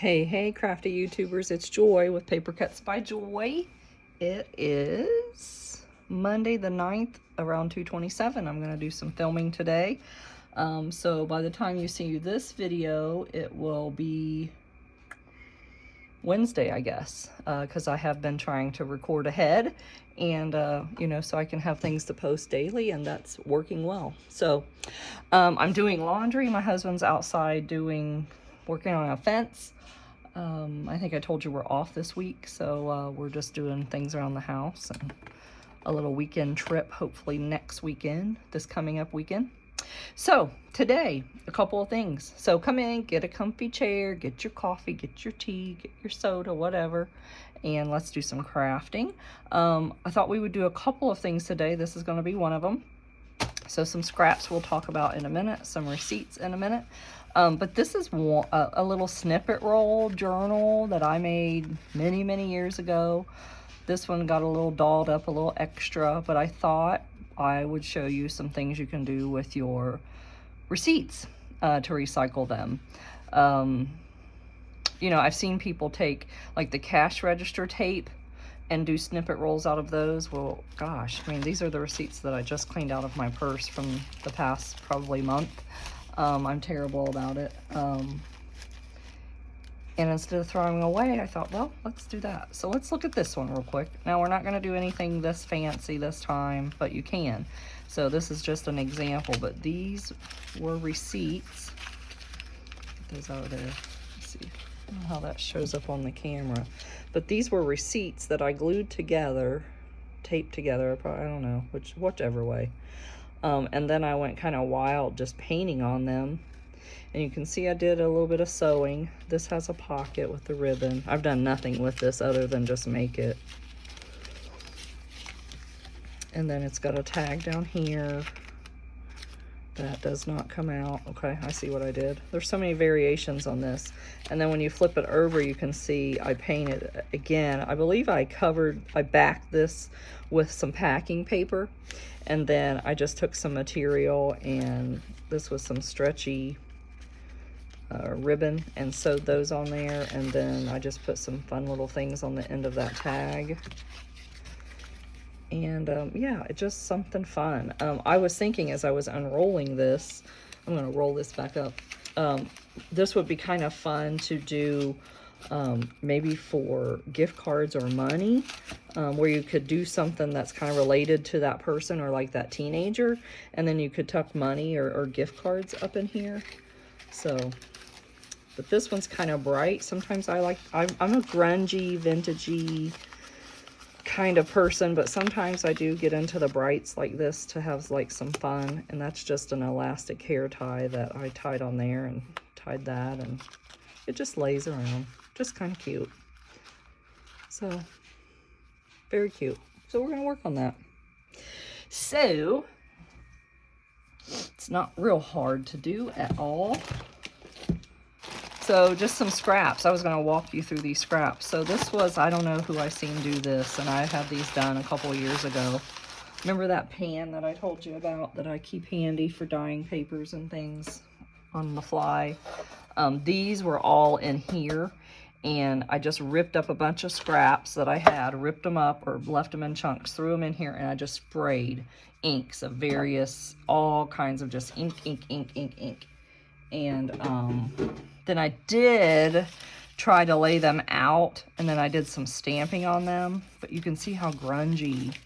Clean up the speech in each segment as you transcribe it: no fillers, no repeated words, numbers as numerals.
Hey, crafty YouTubers, it's Joy with Paper Cuts by Joy. It is Monday the 9th around 2:27. I'm going to do some filming today. So by the time you see this video, it will be Wednesday, I guess, because I have been trying to record ahead and, so I can have things to post daily, and that's working well. So I'm doing laundry. My husband's outside working on a fence. I think I told you we're off this week, so we're just doing things around the house and a little weekend trip, hopefully next weekend, this coming up weekend. So today, a couple of things. So come in, get a comfy chair, get your coffee, get your tea, get your soda, whatever, and let's do some crafting. I thought we would do a couple of things today. This is going to be one of them. So some scraps we'll talk about in a minute, some receipts in a minute. But this is a little snippet roll journal that I made many years ago. This one got a little dolled up, a little extra, but I thought I would show you some things you can do with your receipts to recycle them. I've seen people take like the cash register tape and do snippet rolls out of those. Well, gosh, I mean, these are the receipts that I just cleaned out of my purse from the past probably month. I'm terrible about it. And instead of throwing them away, I thought, well, let's do that. So let's look at this one real quick. Now, we're not going to do anything this fancy this time, but you can. So this is just an example, but these were receipts. Get those out of there. Let's see. I don't know how that shows up on the camera. But these were receipts that I glued together, taped together, I don't know, whichever way. And then I went kind of wild just painting on them. And you can see I did a little bit of sewing. This has a pocket with the ribbon. I've done nothing with this other than just make it. And then it's got a tag down here. That does not come out. Okay, I see what I did. There's so many variations on this. And then when you flip it over, you can see I painted again. I believe I backed this with some packing paper. And then I just took some material, and this was some stretchy ribbon, and sewed those on there. And then I just put some fun little things on the end of that tag. And yeah, it's just something fun. I was thinking as I was unrolling this, I'm going to roll this back up. This would be kind of fun to do maybe for gift cards or money, where you could do something that's kind of related to that person or like that teenager, and then you could tuck money or gift cards up in here. So, but this one's kind of bright. Sometimes I'm a grungy, vintagey kind of person, but sometimes I do get into the brights like this to have like some fun. And that's just an elastic hair tie that I tied on there and tied that, and it just lays around. Just kind of cute. So, very cute. So we're going to work on that. So, it's not real hard to do at all. So just some scraps. I was going to walk you through these scraps. So this was, I don't know who I seen do this, and I had these done a couple of years ago. Remember that pan that I told you about that I keep handy for dyeing papers and things on the fly? These were all in here, and I just ripped up a bunch of scraps that I had, ripped them up or left them in chunks, threw them in here, and I just sprayed inks of various, all kinds of just ink. And then I did try to lay them out, and then I did some stamping on them, but you can see how grungy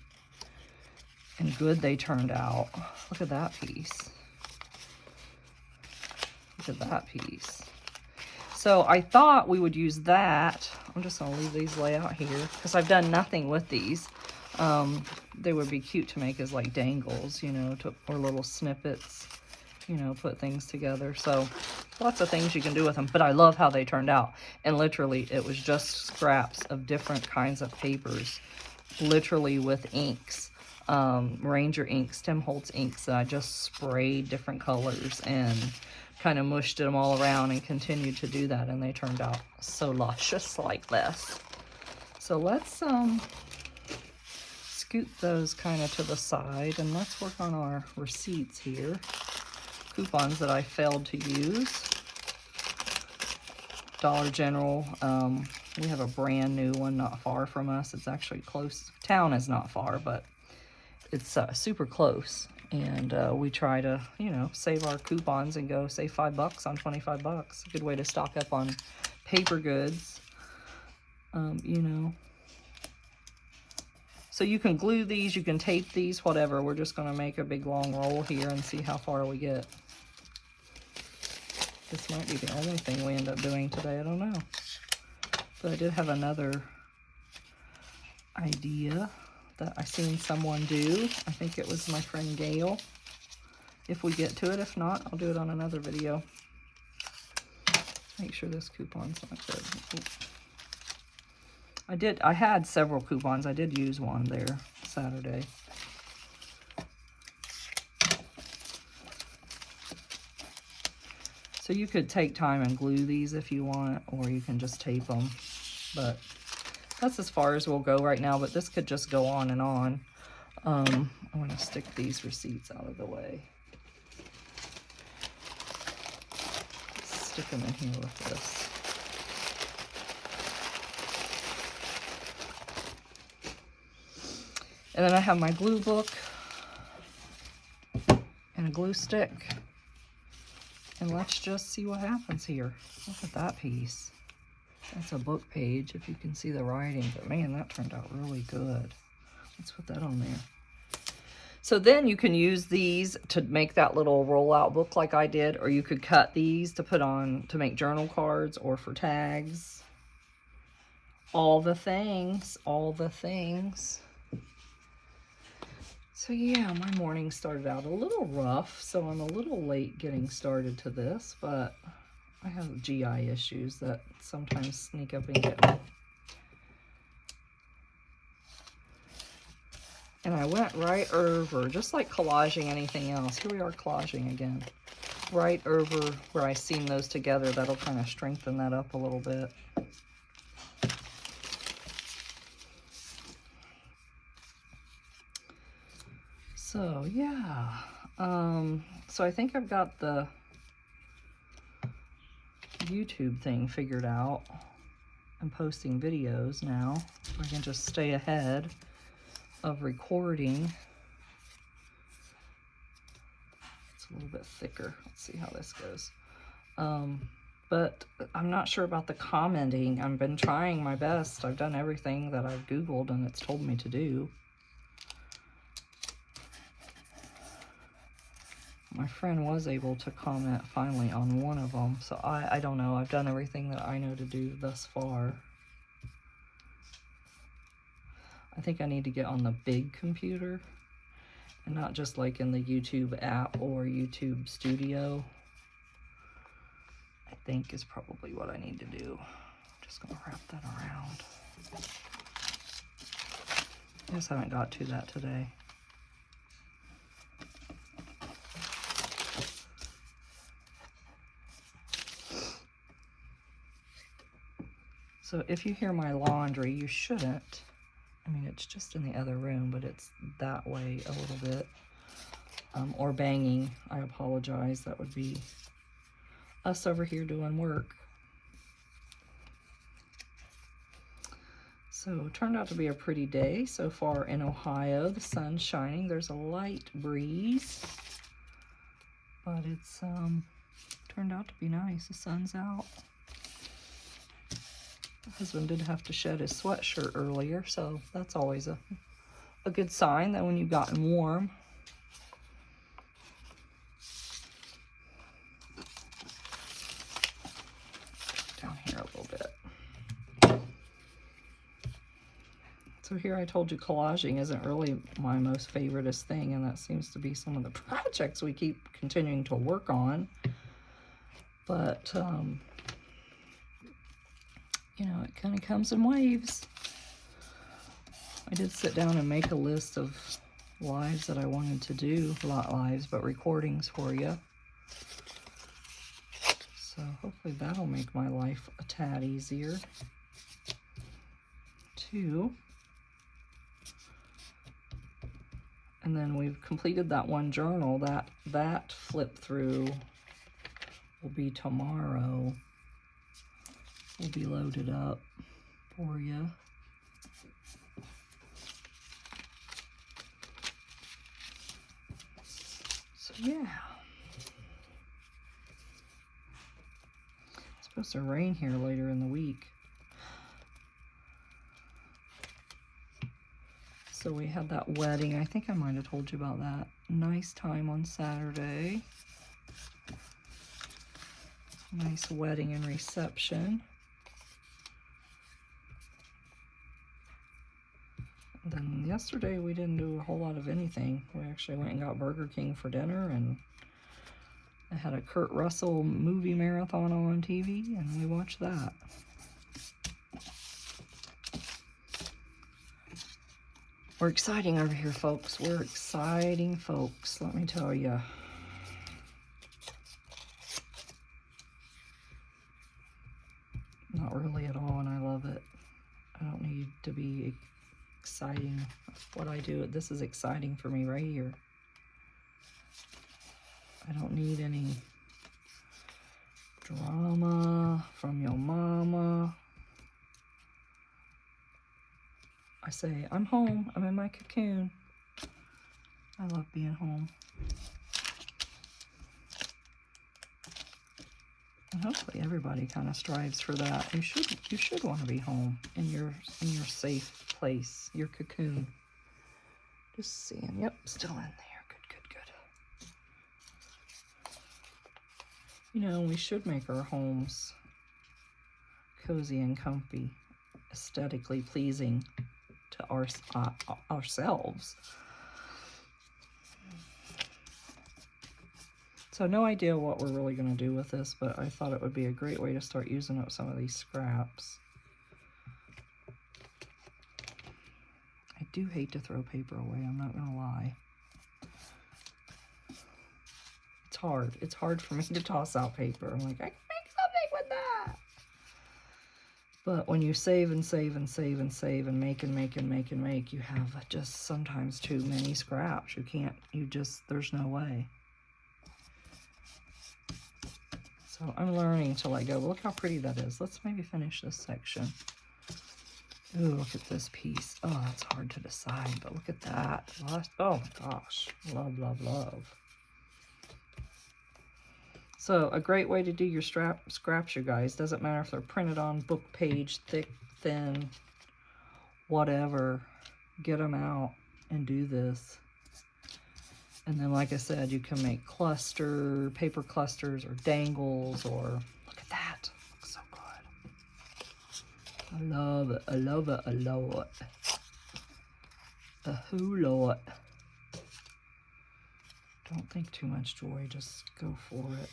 and good they turned out. Look at that piece. Look at that piece. So I thought we would use that. I'm just going to leave these lay out here because I've done nothing with these. They would be cute to make as like dangles, or little snippets, put things together. So lots of things you can do with them, but I love how they turned out. And literally it was just scraps of different kinds of papers, literally with inks, Ranger inks, Tim Holtz inks, that I just sprayed different colors and kind of mushed them all around and continued to do that, and they turned out so luscious like this. So let's scoot those kind of to the side, and let's work on our receipts here. Coupons that I failed to use. Dollar General. We have a brand new one not far from us. It's actually close. Town is not far, but it's super close. And we try to, you know, save our coupons and go save $5 on 25 bucks. A good way to stock up on paper goods, you know. So you can glue these, you can tape these, whatever. We're just going to make a big long roll here and see how far we get. This might be the only thing we end up doing today. I don't know. But I did have another idea that I seen someone do. I think it was my friend Gail. If we get to it, if not, I'll do it on another video. Make sure this coupon's not good. I had several coupons. I did use one there Saturday. So you could take time and glue these if you want, or you can just tape them. But that's as far as we'll go right now, but this could just go on and on. I'm going to stick these receipts out of the way. Stick them in here with this. And then I have my glue book and a glue stick. And let's just see what happens here. Look at that piece. That's a book page, if you can see the writing. But man, that turned out really good. Let's put that on there. So then you can use these to make that little rollout book like I did, or you could cut these to put on to make journal cards or for tags. All the things, all the things. So yeah, my morning started out a little rough, so I'm a little late getting started to this, but I have GI issues that sometimes sneak up and get me. And I went right over, just like collaging anything else. Here we are collaging again. Right over where I seam those together, that'll kind of strengthen that up a little bit. So yeah, so I think I've got the YouTube thing figured out. I'm posting videos now. I can just stay ahead of recording. It's a little bit thicker. Let's see how this goes. But I'm not sure about the commenting. I've been trying my best. I've done everything that I've Googled and it's told me to do. My friend was able to comment finally on one of them, so I don't know. I've done everything that I know to do thus far. I think I need to get on the big computer and not just like in the YouTube app or YouTube Studio. I think is probably what I need to do. I'm just gonna wrap that around. I guess I haven't got to that today. So if you hear my laundry, you shouldn't. I mean, it's just in the other room, but it's that way a little bit. Or banging, I apologize. That would be us over here doing work. So it turned out to be a pretty day so far in Ohio. The sun's shining. There's a light breeze, but it's turned out to be nice. The sun's out. My husband did have to shed his sweatshirt earlier, so that's always a good sign that when you've gotten warm. Down here a little bit. So here I told you collaging isn't really my most favoriteest thing, and that seems to be some of the projects we keep continuing to work on. But you know, it kind of comes in waves. I did sit down and make a list of lives that I wanted to do. Not lives, but recordings for you. So hopefully that'll make my life a tad easier. 2. And then we've completed that one journal. That flip through will be tomorrow. will be loaded up for you. So yeah. It's supposed to rain here later in the week. So we had that wedding. I think I might have told you about that. Nice time on Saturday. Nice wedding and reception. And then yesterday we didn't do a whole lot of anything. We actually went and got Burger King for dinner, and I had a Kurt Russell movie marathon on TV, and we watched that. We're exciting over here, folks. We're exciting folks, let me tell you. Not really at all, and I love it. I don't need to be exciting what I do. This is exciting for me right here. I don't need any drama from your mama. I say, I'm home. I'm in my cocoon. I love being home. And hopefully everybody kind of strives for that. You should want to be home in your safe place, your cocoon. Just seeing. Yep, still in there. Good, good, good. You know, we should make our homes cozy and comfy, aesthetically pleasing to ourselves. So no idea what we're really going to do with this, but I thought it would be a great way to start using up some of these scraps. I do hate to throw paper away, I'm not going to lie. It's hard. It's hard for me to toss out paper. I'm like, I can make something with that. But when you save and save and save and save and make and make and make and make, you have just sometimes too many scraps. There's no way. So I'm learning to let go. Look how pretty that is. Let's maybe finish this section. Ooh, look at this piece. Oh, it's hard to decide, but look at that. Oh my gosh. Love, love, love. So a great way to do your scraps, you guys. Doesn't matter if they're printed on book page, thick, thin, whatever. Get them out and do this. And then, like I said, you can make paper clusters or dangles, or look at that. Looks so good. I love it. I love it a lot. A whole lot. Don't think too much, Joy. Just go for it.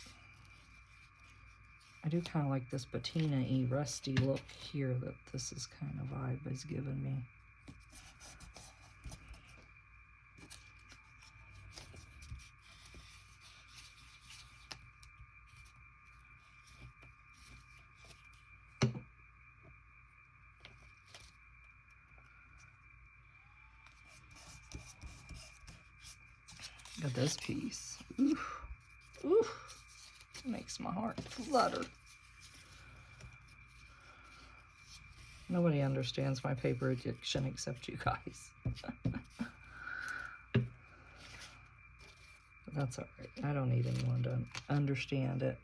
I do kind of like this patina-y, rusty look here that this is kind of vibe is giving me. Look at this piece. Oof. Oof. Makes my heart flutter. Nobody understands my paper addiction except you guys. But that's all right. I don't need anyone to understand it.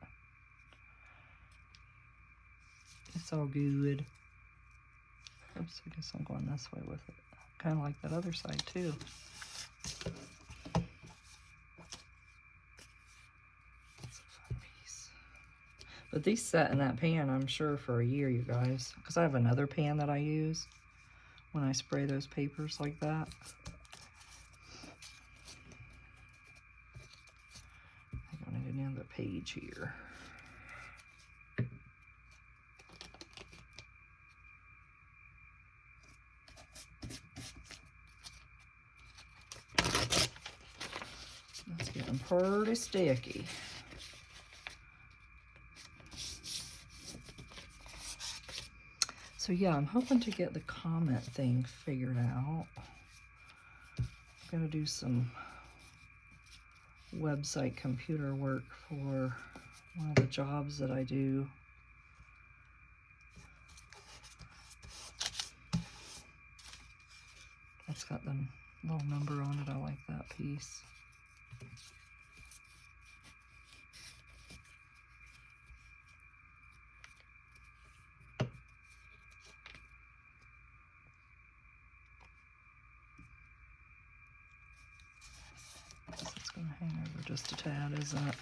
It's all good. Oops, I guess I'm going this way with it. Kind of like that other side too. But these set in that pan, I'm sure, for a year, you guys. Because I have another pan that I use when I spray those papers like that. I think I need another page here. That's getting pretty sticky. So yeah, I'm hoping to get the comment thing figured out. I'm gonna do some website computer work for one of the jobs that I do. It's got the little number on it. I like that piece. It's going to hang over just a tad, isn't it?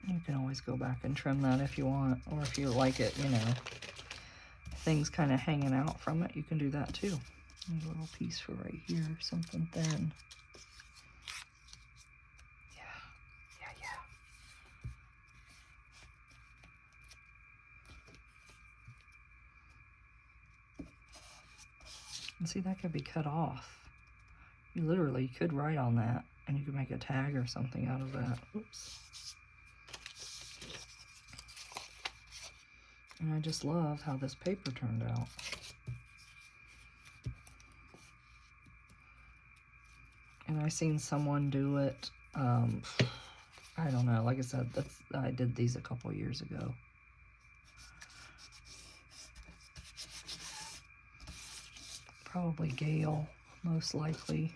You can always go back and trim that if you want, or if you like it, you know, things kind of hanging out from it, you can do that too. There's a little piece for right here, something thin. Yeah. And see, that could be cut off. You literally could write on that, and you could make a tag or something out of that. Oops. And I just love how this paper turned out. And I seen someone do it, I don't know, like I said, I did these a couple years ago. Probably Gail, most likely.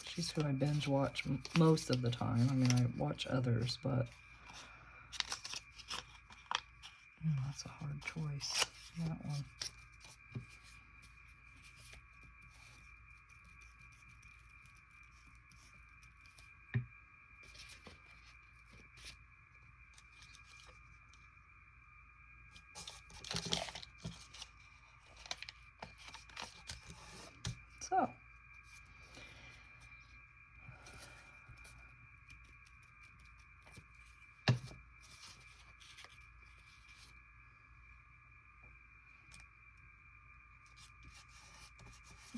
She's who I binge watch most of the time. I mean, I watch others, but that's a hard choice, that one.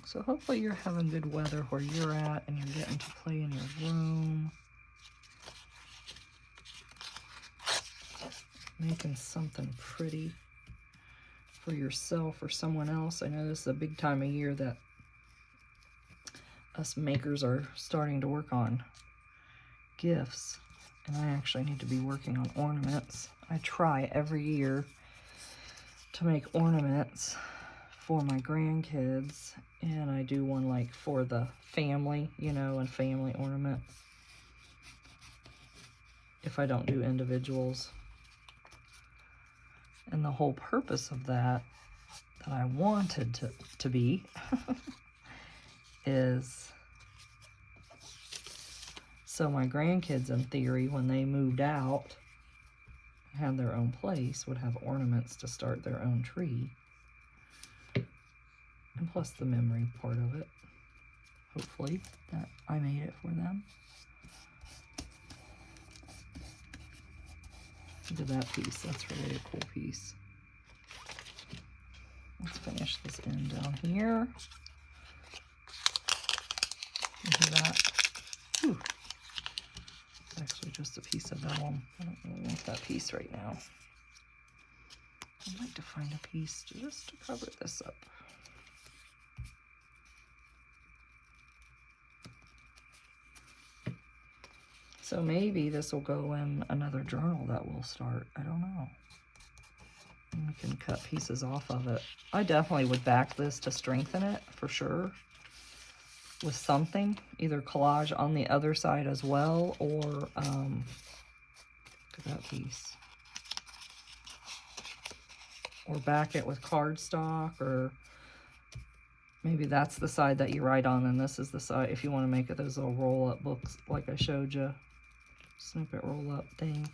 So hopefully you're having good weather where you're at and you're getting to play in your room. Making something pretty for yourself or someone else. I know this is a big time of year that us makers are starting to work on gifts. And I actually need to be working on ornaments. I try every year to make ornaments for my grandkids, and I do one like for the family, you know, and family ornament if I don't do individuals. And the whole purpose of that I wanted to be is so my grandkids, in theory, when they moved out, had their own place, would have ornaments to start their own tree. And plus the memory part of it, hopefully, that I made it for them. Look at that piece. That's really a cool piece. Let's finish this end down here. Look at that. Whew. It's actually just a piece of vellum. I don't really want that piece right now. I'd like to find a piece just to cover this up. So maybe this will go in another journal that we'll start. I don't know. And we can cut pieces off of it. I definitely would back this to strengthen it for sure with something, either collage on the other side as well, or look at that piece. Or back it with cardstock, or maybe that's the side that you write on and this is the side if you want to make it those little roll-up books like I showed you. Snippet roll-up thing.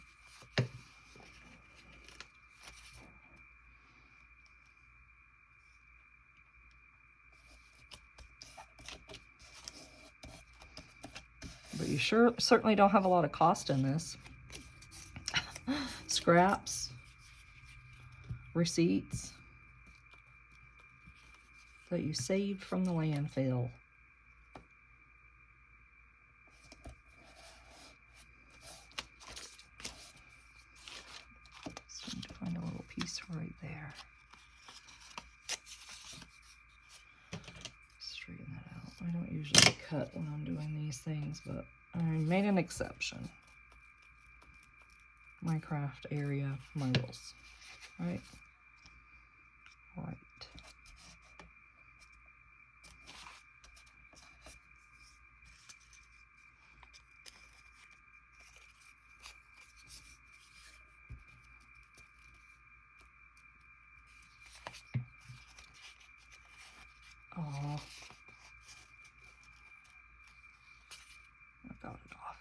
But you certainly don't have a lot of cost in this. Scraps, receipts that you saved from the landfill. Just need to find a little piece right there. Straighten that out. I don't usually cut when I'm doing these things, but I made an exception. My craft area, my rules. Right? Right. Oh, I got it off.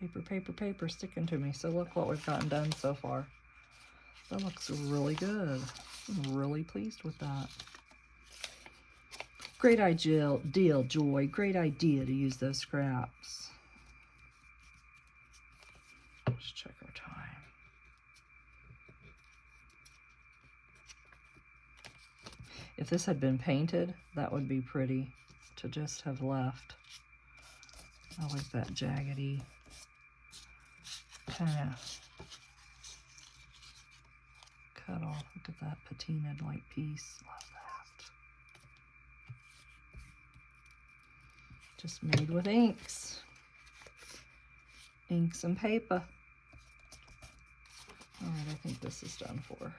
Paper, paper, paper sticking to me. So look what we've gotten done so far. That looks really good. I'm really pleased with that. Great idea, Joy. Great idea to use those scraps. Let's check our time. If this had been painted, that would be pretty to just have left. I like that jaggedy kind of cut off. Look at that patinaed like piece. Love that. Just made with inks. Inks and paper. All right, I think this is done for.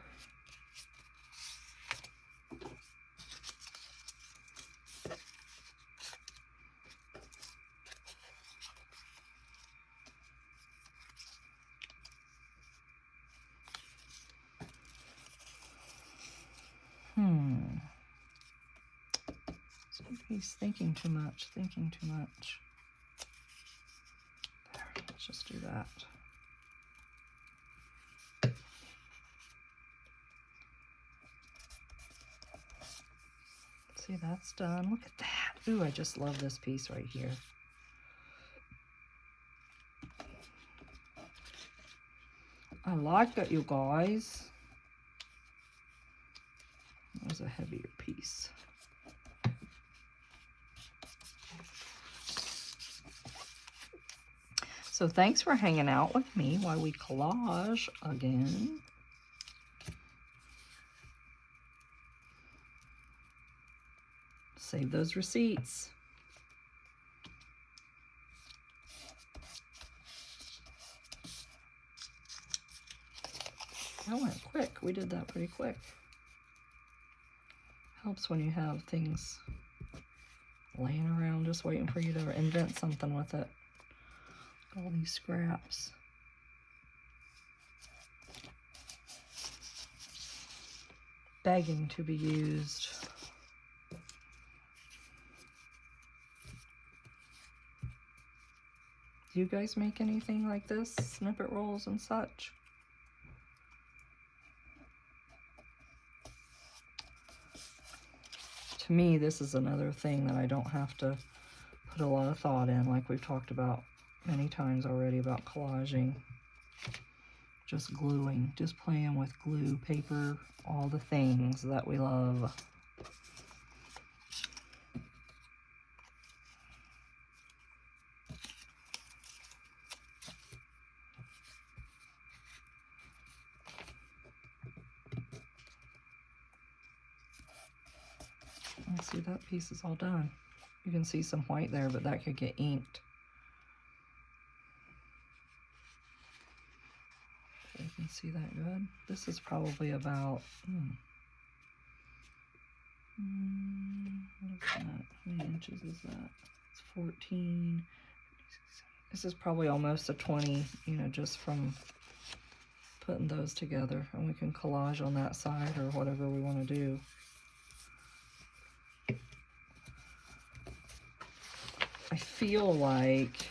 He's thinking too much, thinking too much. There, let's just do that. See, that's done. Look at that. Ooh, I just love this piece right here. I like it, you guys. That was a heavier piece. So thanks for hanging out with me while we collage again. Save those receipts. That went quick. We did that pretty quick. Helps when you have things laying around just waiting for you to invent something with it. All these scraps. Begging to be used. Do you guys make anything like this? Snippet rolls and such? To me, this is another thing that I don't have to put a lot of thought in, like we've talked about many times already about collaging. Just gluing, just playing with glue, paper, all the things that we love. Let's see, that piece is all done. You can see some white there, but that could get inked. You can see that good. This is probably about, what is that? How many inches is that? It's 14. This is probably almost a 20, you know, just from putting those together. And we can collage on that side or whatever we want to do. I feel like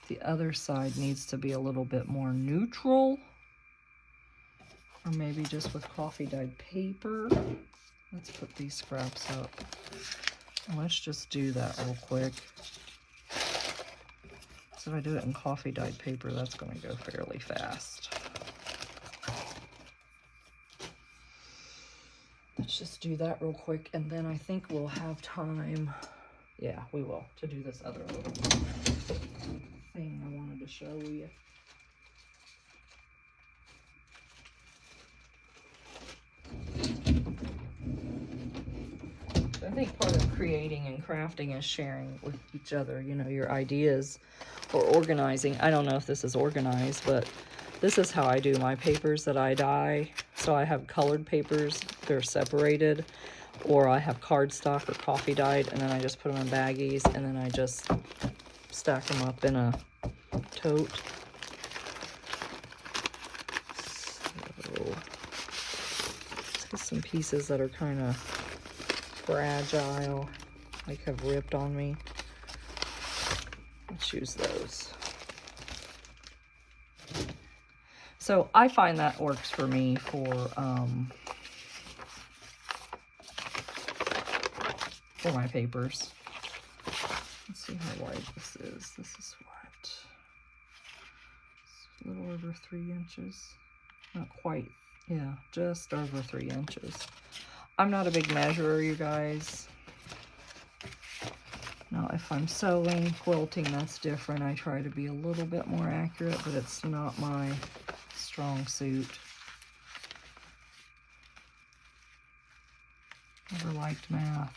the other side needs to be a little bit more neutral, or maybe just with coffee dyed paper. Let's put these scraps up. And let's just do that real quick. So if I do it in coffee dyed paper, that's going to go fairly fast. Let's just do that real quick, and then I think we'll have time. Yeah, we will, to do this other little thing I wanted to show you. I think part of creating and crafting is sharing with each other, you know, your ideas, or organizing. I don't know if this is organized, but this is how I do my papers that I dye. So I have colored papers, they're separated, or I have cardstock or coffee dyed, and then I just put them in baggies, and then I just stack them up in a tote. So let's get some pieces that are kind of fragile, like have ripped on me. Let's use those. So I find that works for me for my papers. Let's see how wide this is. This is what? It's a little over 3 inches. Not quite. Yeah, just over 3 inches. I'm not a big measurer, you guys. Now, if I'm sewing, quilting, that's different. I try to be a little bit more accurate, but it's not my strong suit. Never liked math.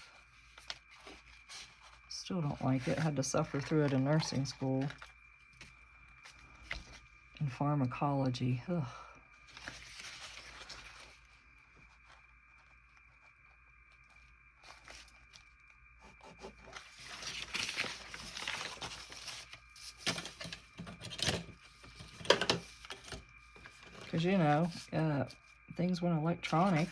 Still don't like it. Had to suffer through it in nursing school. And pharmacology. Ugh. Because, you know, things went electronic.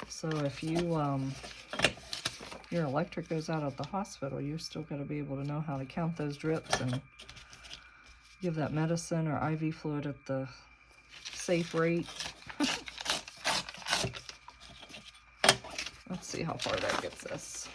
So if you, your electric goes out at the hospital, you're still got to be able to know how to count those drips and give that medicine or IV fluid at the safe rate. Let's see how far that gets us.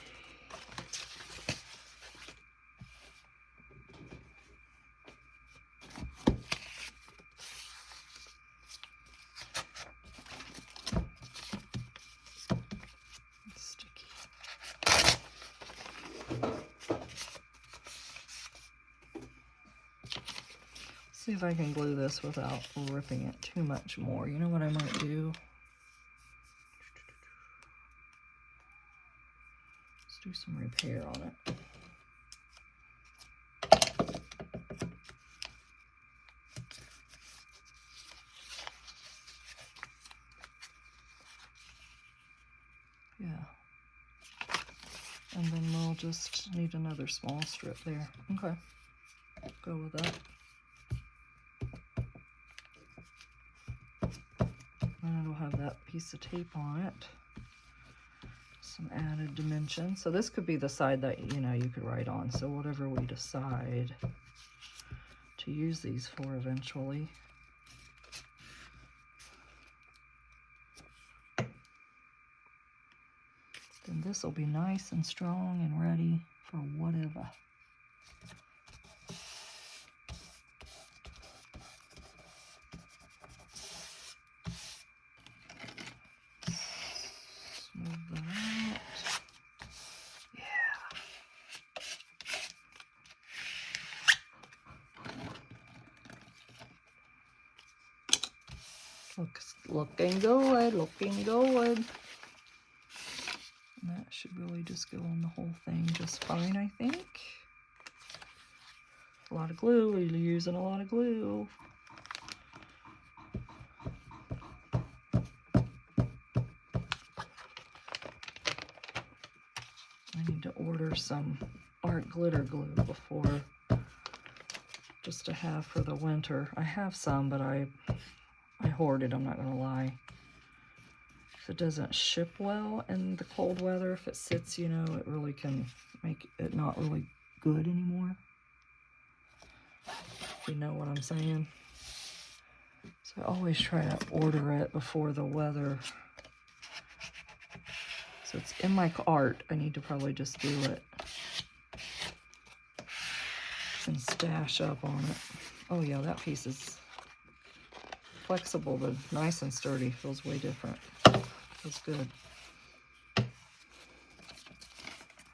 See if I can glue this without ripping it too much more. You know what I might do? Let's do some repair on it. Yeah. And then we'll just need another small strip there. Okay. Go with that. And it'll have that piece of tape on it. Some added dimension. So this could be the side that, you know, you could write on. So whatever we decide to use these for eventually. Then this will be nice and strong and ready for whatever. Looking good, looking good. And that should really just go on the whole thing just fine, I think. A lot of glue, we're using a lot of glue. I need to order some art glitter glue before, just to have for the winter. I have some, but I hoard it, I'm not gonna lie. If it doesn't ship well in the cold weather, if it sits, you know, it really can make it not really good anymore. If you know what I'm saying. So I always try to order it before the weather. So it's in my cart. I need to probably just do it and stash up on it. Oh yeah, that piece is flexible but nice and sturdy. Feels way different. Feels good.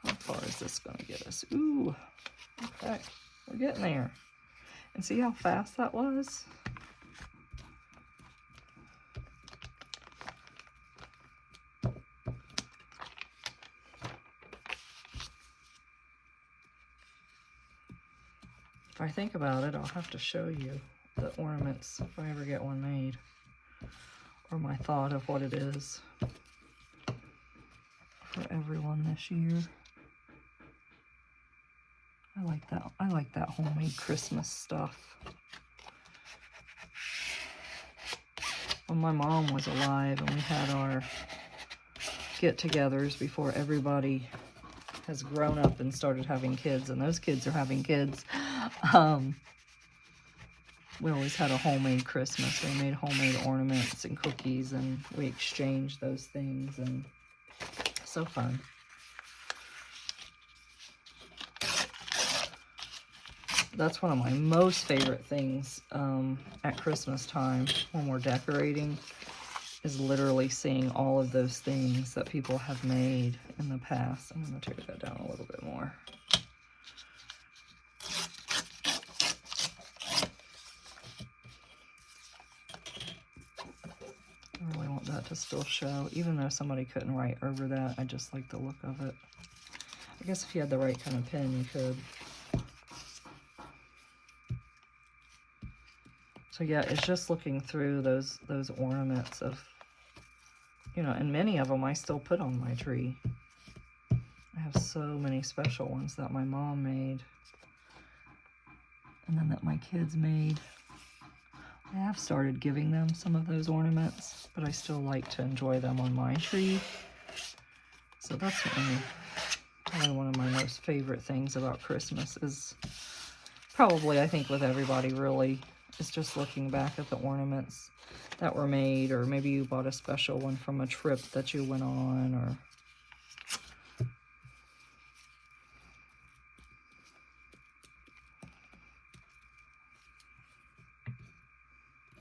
How far is this gonna get us? Ooh, okay, we're getting there. And see how fast that was? If I think about it, I'll have to show you the ornaments if I ever get one made, or my thought of what it is for everyone this year. I like that. I like that homemade Christmas stuff. When my mom was alive and we had our get-togethers before everybody has grown up and started having kids, and those kids are having kids, we always had a homemade Christmas. We made homemade ornaments and cookies, and we exchanged those things, and so fun. That's one of my most favorite things at Christmas time when we're decorating, is literally seeing all of those things that people have made in the past. I'm going to tear that down a little bit more. I really want that to still show, even though somebody couldn't write over that. I just like the look of it. I guess if you had the right kind of pen, you could. So yeah, it's just looking through those ornaments of, you know, and many of them I still put on my tree. I have so many special ones that my mom made, and then that my kids made. I have started giving them some of those ornaments, but I still like to enjoy them on my tree. So that's probably one of my most favorite things about Christmas, is probably, I think with everybody really, is just looking back at the ornaments that were made, or maybe you bought a special one from a trip that you went on, or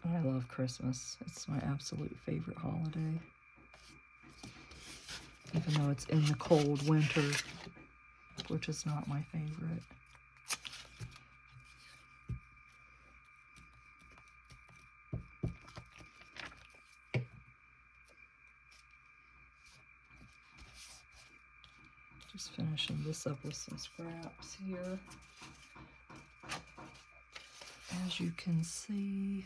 I love Christmas. It's my absolute favorite holiday. Even though it's in the cold winter, which is not my favorite. Just finishing this up with some scraps here. As you can see,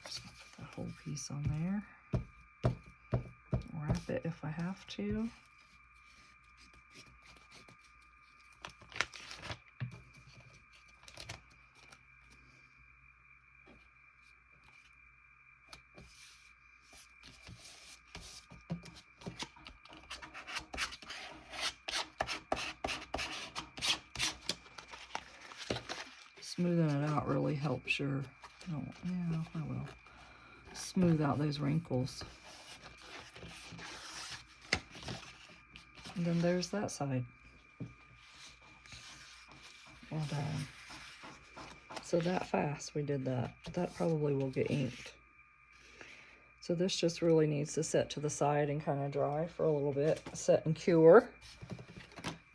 just gonna put that whole piece on there. Wrap it if I have to. Smoothing it out really helps your, oh, yeah, I will. Smooth out those wrinkles. And then there's that side. All done. So that fast we did that. That probably will get inked. So this just really needs to set to the side and kind of dry for a little bit. Set and cure.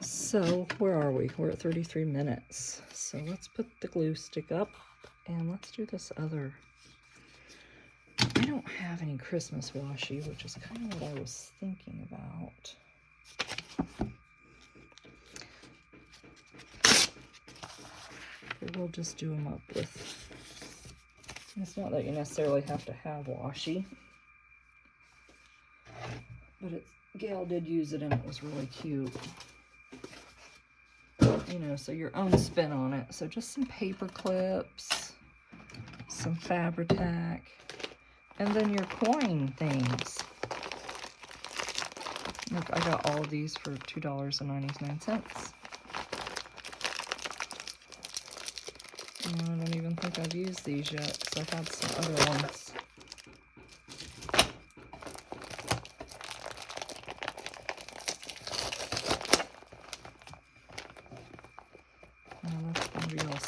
So where are we? We're at 33 minutes. So let's put the glue stick up and let's do this other. I don't have any Christmas washi, which is kind of what I was thinking about. But we'll just do them up with, it's not that you necessarily have to have washi, but Gail did use it and it was really cute. You know, so your own spin on it. So just some paper clips, some Fabri-Tac, and then your coin things. Look, I got all of these for $2.99. I don't even think I've used these yet because I've had some other ones.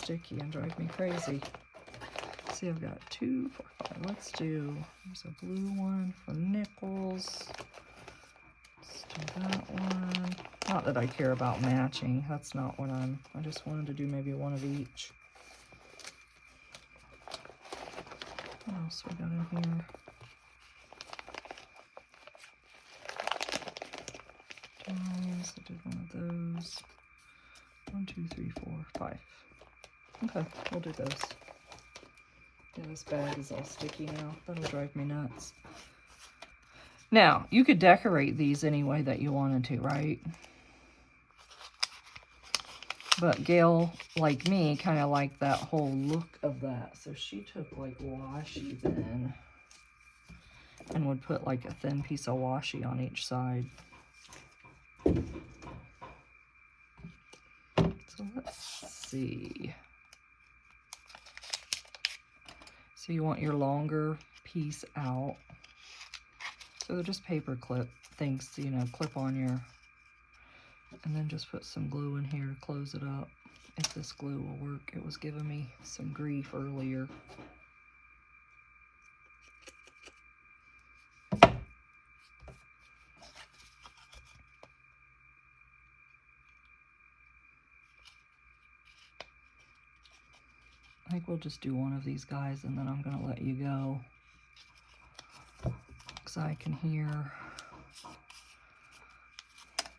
Sticky and drive me crazy. See, I've got 2, 4, 5. Let's do, there's a blue one for nickels. Let's do that one. Not that I care about matching. That's not what I just wanted to do maybe one of each. What else we got in here? Dimes, I did one of those. 1, 2, 3, 4, 5. Okay, we'll do those. Yeah, this bag is all sticky now. That'll drive me nuts. Now, you could decorate these any way that you wanted to, right? But Gail, like me, kind of liked that whole look of that. So she took like washi then and would put like a thin piece of washi on each side. So let's see. So you want your longer piece out. So just paper clip things, you know, clip on your, and then just put some glue in here to close it up. If this glue will work. It was giving me some grief earlier. I think we'll just do one of these guys and then I'm going to let you go. Because I can hear,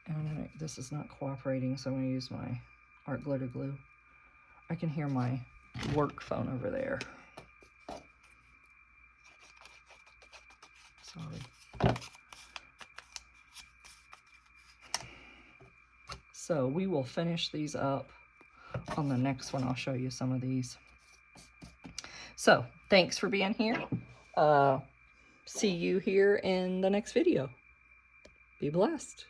and this is not cooperating, so I'm going to use my art glitter glue. I can hear my work phone over there. Sorry. So we will finish these up on the next one. I'll show you some of these. So thanks for being here. See you here in the next video. Be blessed.